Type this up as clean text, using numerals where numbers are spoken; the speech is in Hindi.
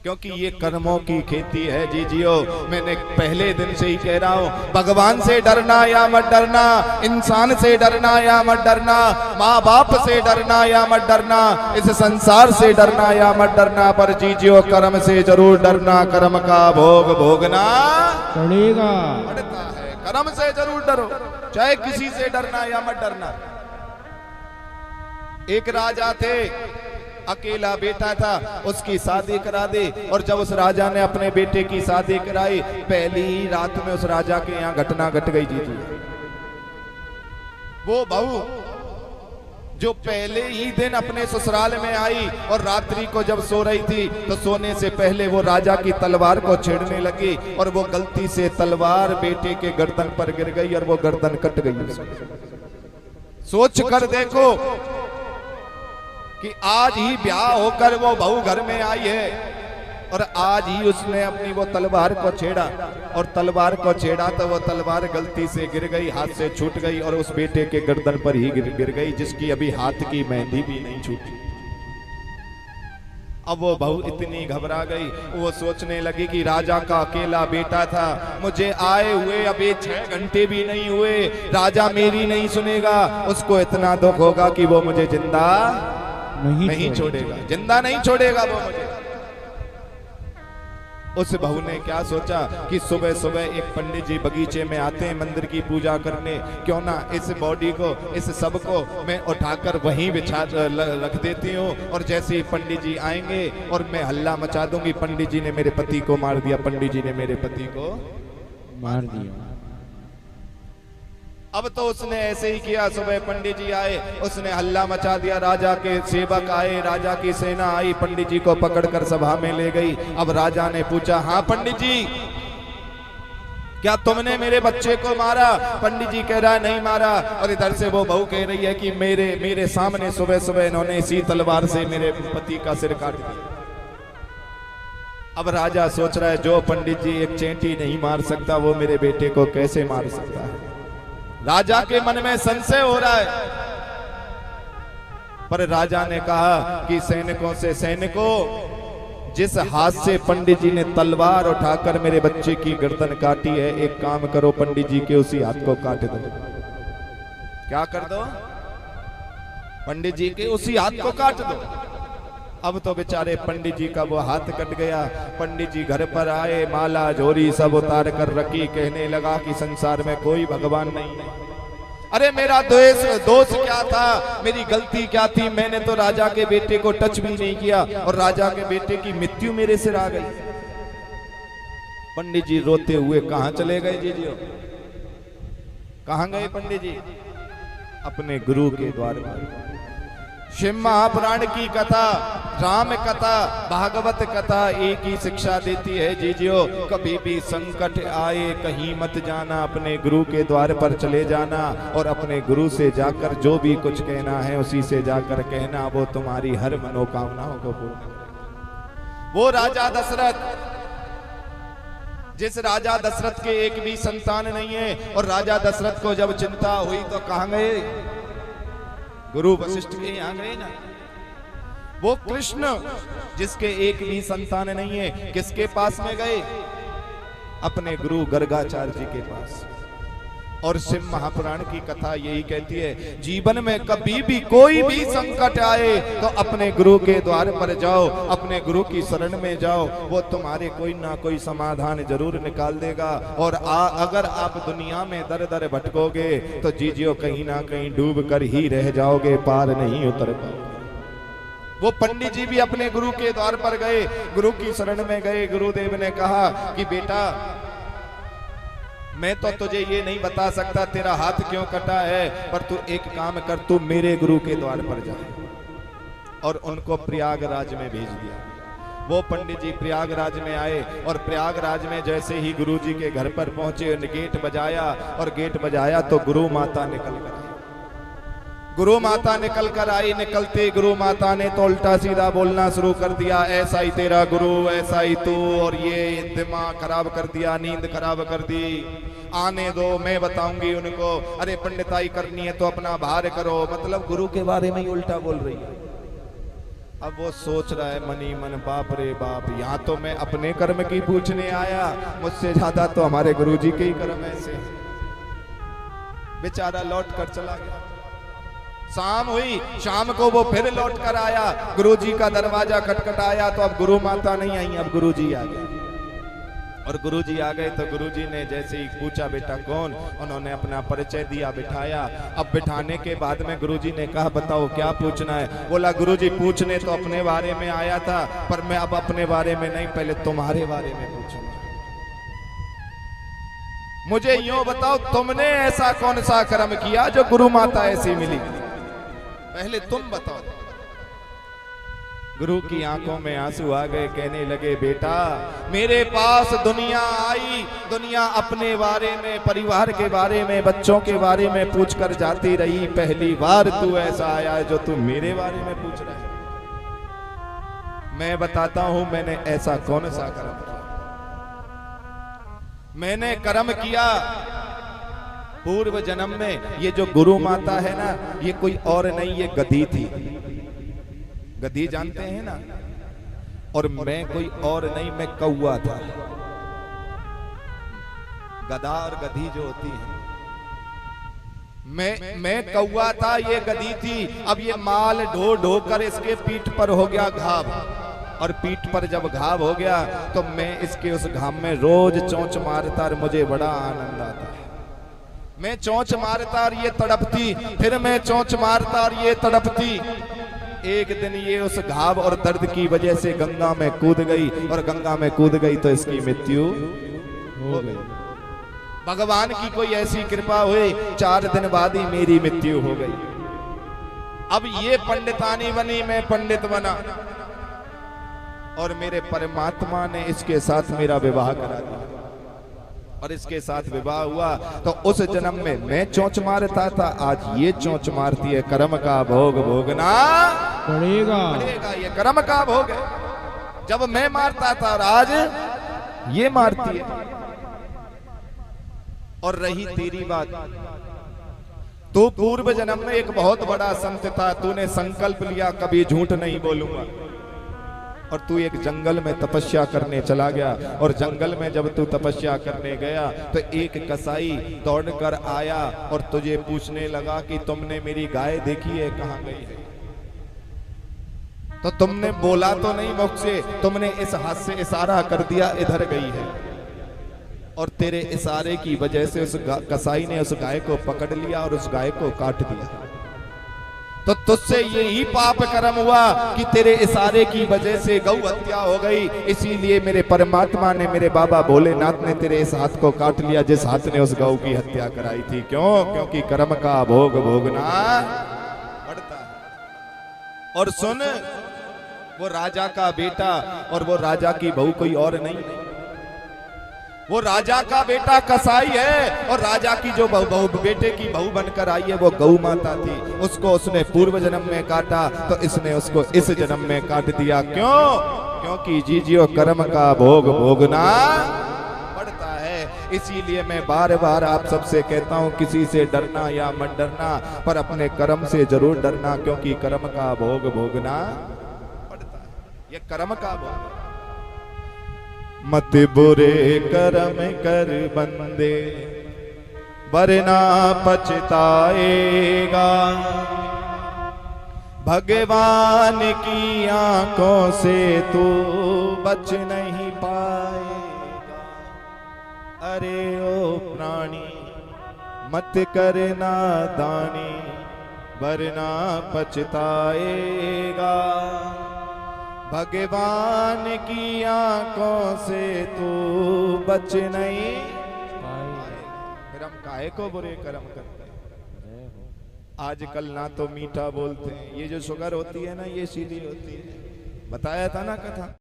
क्योंकि ये कर्मों की खेती है जी जियो। मैंने पहले दिन से ही कह रहा हूँ, भगवान से डरना या मत डरना, इंसान से डरना या मत डरना, माँ बाप से डरना या मत डरना, इस संसार से डरना या मत डरना, पर जी जियो कर्म से जरूर डरना। कर्म का भोग भोगना पड़ेगा, पड़ता है। कर्म से जरूर डरो, चाहे किसी से डरना या मत डरना। एक राजा थे, अकेला बेटा था, उसकी शादी करा दी। और जब उस राजा ने अपने बेटे की शादी कराई, पहली ही रात में उस राजा के यहाँ घटना घट गई जी। वो बहू जो पहले ही दिन अपने ससुराल में आई और रात्रि को जब सो रही थी, तो सोने से पहले वो राजा की तलवार को छेड़ने लगी और वो गलती से तलवार बेटे के गर्दन पर गिर गई और वो गर्दन कट गई। सोच कर देखो कि आज ही ब्याह होकर वो बहू घर में आई है और आज ही उसने अपनी वो तलवार को छेड़ा, और तलवार को छेड़ा तो वो तलवार गलती से गिर गई, हाथ से छूट गई और उस बेटे के गर्दन पर ही गिर गई, जिसकी अभी हाथ की मेहंदी भी नहीं छूटी। अब वो बहू इतनी घबरा गई, वो सोचने लगी कि राजा का अकेला बेटा था, मुझे आए हुए अभी 6 घंटे भी नहीं हुए, राजा मेरी नहीं सुनेगा, उसको इतना दुख होगा कि वो मुझे जिंदा नहीं छोड़ेगा, जिंदा नहीं छोड़ेगा वो मुझे। उस बहू ने क्या सोचा कि सुबह सुबह एक पंडित जी बगीचे में आते हैं मंदिर की पूजा करने, क्यों ना इस बॉडी को, इस सब को मैं उठाकर वहीं बिछा रख देती हूँ, और जैसे ही पंडित जी आएंगे और मैं हल्ला मचा दूंगी, पंडित जी ने मेरे पति को मार दिया, पंडित जी ने मेरे पति को मार दिया। अब तो उसने ऐसे ही किया, सुबह पंडित जी आए, उसने हल्ला मचा दिया, राजा के सेवक आए, राजा की सेना आई, पंडित जी को पकड़कर सभा में ले गई। अब राजा ने पूछा, हाँ पंडित जी, क्या तुमने मेरे बच्चे को मारा? पंडित जी कह रहा है नहीं मारा, और इधर से वो बहू कह रही है कि मेरे सामने सुबह सुबह इन्होंने इसी तलवार से मेरे पति का सिर काट दिया। अब राजा सोच रहा है, जो पंडित जी एक चेंटी नहीं मार सकता, वो मेरे बेटे को कैसे मार सकता है। राजा के मन में संशय हो रहा है, पर राजा ने कहा कि सैनिकों से, सैनिकों, जिस हाथ से पंडित जी ने तलवार उठाकर मेरे बच्चे की गर्दन काटी है, एक काम करो, पंडित जी के उसी हाथ को काट दो। क्या कर दो? पंडित जी के उसी हाथ को काट दो। अब तो बेचारे पंडित जी का वो हाथ कट गया। पंडित जी घर पर आए, माला झोरी सब उतार कर रखी, कहने लगा कि संसार में कोई भगवान नहीं है। अरे मेरा दोष क्या था, मेरी गलती क्या थी, मैंने तो राजा के बेटे को टच भी नहीं किया और राजा के बेटे की मृत्यु मेरे सिर आ गई। पंडित जी रोते हुए कहां चले गए जी? कहां गए पंडित जी? अपने गुरु के द्वार पर। शिव महापुराण की कथा, राम कथा, भागवत कथा एक ही शिक्षा देती है जीजियो, कभी भी संकट आए कहीं मत जाना, अपने गुरु के द्वार पर चले जाना और अपने गुरु से जाकर जो भी कुछ कहना है उसी से जाकर कहना, वो तुम्हारी हर मनोकामनाओं को पूर्ण। वो राजा दशरथ, जिस राजा दशरथ के एक भी संतान नहीं है, और राजा दशरथ को जब चिंता हुई तो कहां गए? गुरु वशिष्ठ के यहाँ गए ना। वो कृष्ण जिसके एक भी संतान नहीं है, किसके पास में गए? अपने गुरु गर्गाचार्य जी के पास। और शिव महापुराण की कथा यही कहती है, जीवन में कभी भी कोई भी संकट आए तो अपने गुरु के द्वार पर जाओ, अपने गुरु की शरण में जाओ, वो तुम्हारे कोई ना कोई समाधान जरूर निकाल देगा। और अगर आप दुनिया में दर दर भटकोगे तो जीजियो कहीं ना कहीं डूब कर ही रह जाओगे, पार नहीं उतर पाओगे। वो पंडित जी भी अपने गुरु के द्वार पर गए, गुरु की शरण में गए। गुरुदेव ने कहा कि बेटा, मैं तो तुझे ये नहीं बता सकता तेरा हाथ क्यों कटा है, पर तू एक काम कर, तू मेरे गुरु के द्वार पर जा। और उनको प्रयागराज में भेज दिया। वो पंडित जी प्रयागराज में आए और प्रयागराज में जैसे ही गुरु जी के घर पर पहुंचे, गेट बजाया और गेट बजाया तो गुरु माता निकल कर आई। गुरु माता निकल कर आई। निकलते गुरु माता ने तो उल्टा सीधा बोलना शुरू कर दिया, ऐसा ही तेरा गुरु, ऐसा ही तू, और ये दिमाग खराब कर दिया, नींद खराब कर दी, आने दो, मैं बताऊंगी उनको। अरे पंडिताई करनी है तो अपना भार करो, मतलब गुरु के बारे में ही उल्टा बोल रही है। अब वो सोच रहा है मनी मन, बाप रे बाप, यहाँ तो मैं अपने कर्म की पूछने आया, मुझसे ज्यादा तो हमारे गुरुजी के ही कर्म ऐसे। बेचारा लौट कर चला गया। शाम हुई, शाम को वो फिर लौट कर आया, गुरुजी का दरवाजा खटखटाया तो अब गुरु माता नहीं आई, अब गुरुजी आ गए। और गुरुजी आ गए तो गुरुजी ने जैसे ही पूछा बेटा कौन, उन्होंने अपना परिचय दिया, बिठाया। अब बिठाने के बाद में गुरुजी ने कहा बताओ क्या पूछना है। बोला गुरुजी पूछने तो अपने बारे में आया था, पर मैं अब अपने बारे में नहीं, पहले तुम्हारे बारे में पूछूंगा। मुझे यूं बताओ तुमने ऐसा कौन सा कर्म किया जो गुरु माता ऐसी मिली, पहले तुम बताओ। गुरु की आंखों में आंसू आ गए, कहने लगे बेटा मेरे पास दुनिया आई, दुनिया अपने बारे में, परिवार के बारे में, बच्चों के बारे में पूछ कर जाती रही, पहली बार तू ऐसा आया है जो तू मेरे बारे में पूछ रहा है। मैं बताता हूं मैंने ऐसा कौन सा कर्म किया। मैंने कर्म किया पूर्व जन्म में, ये जो गुरु माता है ना, ये कोई और नहीं, ये गधी थी। गधी जानते हैं ना, और मैं कोई और नहीं, मैं कौआ था। गधा और गधी जो होती है, मैं कौआ था, ये गधी थी। अब ये माल ढो ढो कर इसके पीठ पर हो गया घाव, और पीठ पर जब घाव हो गया तो मैं इसके उस घाव में रोज चोंच मारता और मुझे बड़ा आनंद आता। मैं चोंच मारता और ये तड़पती, फिर मैं चोंच मारता और ये तड़पती। एक दिन ये उस घाव और दर्द की वजह से गंगा में कूद गई, और गंगा में कूद गई तो इसकी मृत्यु हो गई। भगवान की कोई ऐसी कृपा हुई, 4 दिन बाद ही मेरी मृत्यु हो गई। अब ये पंडितानी बनी, मैं पंडित बना, और मेरे परमात्मा ने इसके साथ मेरा विवाह करा दिया, और इसके साथ विवाह हुआ। तो उस जन्म में मैं चोंच मारता था, आज ये चोंच मारती है। कर्म का भोग भोगना पड़ेगा, ये कर्म का भोग है। जब मैं मारता था और आज ये मारती है। और रही तेरी बात, तू पूर्व जन्म में एक बहुत बड़ा संत था, तूने संकल्प लिया कभी झूठ नहीं बोलूंगा, और तू एक जंगल में तपस्या करने चला गया। और जंगल में जब तू तपस्या करने गया तो एक कसाई दौड़कर आया और तुझे पूछने लगा कि तुमने मेरी गाय देखी है, कहां गई है। तो तुमने बोला तो नहीं मुख से, तुमने इस हाथ से इशारा कर दिया इधर गई है, और तेरे इशारे की वजह से उस कसाई ने उस गाय को पकड़ लिया और उस गाय को काट दिया। तो तुझसे यही पाप कर्म हुआ कि तेरे इशारे की वजह से गौ हत्या हो गई। इसीलिए मेरे परमात्मा ने, मेरे बाबा भोलेनाथ ने तेरे इस हाथ को काट लिया जिस हाथ ने उस गौ की हत्या कराई थी। क्यों? क्योंकि कर्म का भोग भोगना पड़ता है। और सुन, वो राजा का बेटा और वो राजा की बहू कोई और नहीं, वो राजा का बेटा कसाई है, और राजा की जो बहू बेटे की बहू बनकर आई है वो गौ माता थी। उसको उसने पूर्व जन्म में काटा, तो इसने उसको इस जन्म में काट दिया। क्यों? क्योंकि जीजियो कर्म का भोग भोगना पड़ता है। इसीलिए मैं बार बार आप सबसे कहता हूं, किसी से डरना या मत डरना, पर अपने कर्म से जरूर डरना, क्योंकि कर्म का भोग भोगना पड़ता है। ये कर्म का भोग। मत बुरे कर्म कर बंदे, वरना पछताएगा। भगवान की आंखों से तू बच नहीं पाएगा। अरे ओ प्राणी मत करना दानी, वरना पछताएगा। भगवान की आंखों से तू बच नहीं पाए। फिर हम काहे को बुरे कर्म करते हैं? आजकल ना तो मीठा बोलते हैं, ये जो शुगर होती है ना, ये सीधी होती है। बताया था ना कथा।